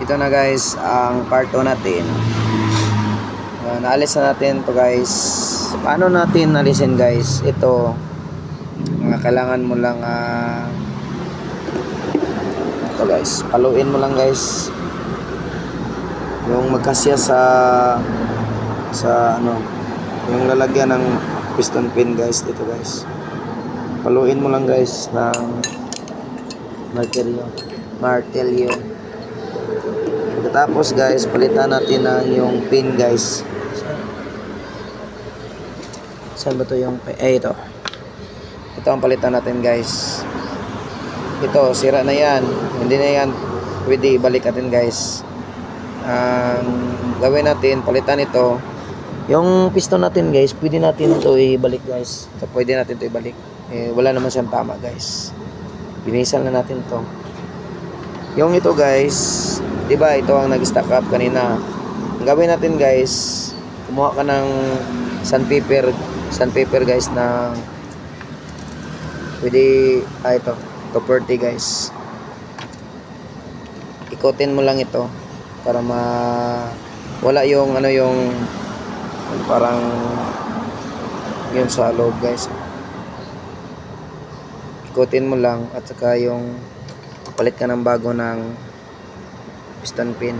ito na guys ang part 2 natin. Naalis na natin to guys. Paano natin alisin guys? Ito kailangan mo lang ito guys, paluin mo lang guys yung magkasya sa ano, yung lalagyan ng piston pin guys. Dito guys, paluin mo lang guys ng martelyo. Tapos guys, palitan natin ang yung pin guys. Saan ba to yung ito ang palitan natin guys. Ito sira na yan, hindi na yan pwede ibalik natin guys. Gawin natin, palitan ito. Yung piston natin guys, pwede natin ito ibalik guys. Pwede natin ito ibalik, wala naman siyang tama guys. Binisan na natin to. Yung ito guys, diba ito ang nag-stack up kanina. Ang gawin natin guys, kumuha ka ng sandpaper guys na pwede, ito 240 guys. Ikotin mo lang ito para wala yung ano, yung parang yun sa loob guys. Ikotin mo lang at saka yung palit ka ng bago ng piston pin.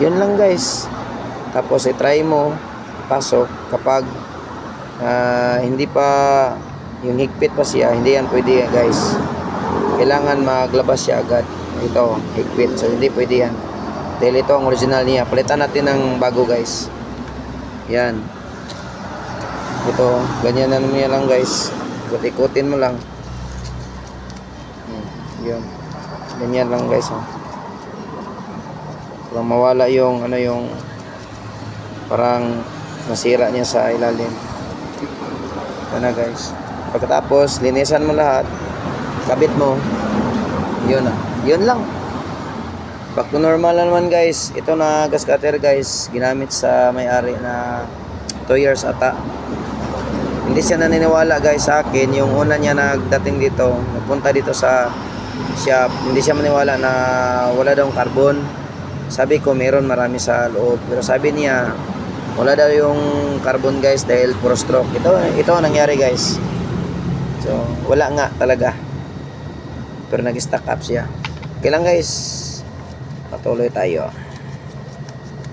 Yun lang guys. Tapos i-try mo pasok kapag hindi pa yung higpit pa siya, hindi yan pwede guys. Kailangan maglabas siya agad. Ito higpit, so hindi pwede yan dahil ito ang original niya. Palitan natin ng bago guys. Yan, ito ganyan na naman lang guys. Ikutin mo lang. Yun, ganyan lang guys. Para mawala yung ano, yung parang nasira niya sa ilalim. Ito na guys. Pagkatapos linisan mo lahat, kabit mo, yun na, yun lang. Back to normal na naman guys. Ito na gas cutter guys, ginamit sa may-ari na 2 years ata. Hindi siya naniniwala guys sa akin. Yung una niya nagdating dito, nagpunta dito sa shop, hindi siya maniwala na wala daw carbon. Sabi ko meron, marami sa loob, pero sabi niya wala daw yung carbon guys dahil puro stroke. Ito ang nangyari guys. So wala nga talaga, pero nag-stack up siya. Okay lang guys, patuloy tayo.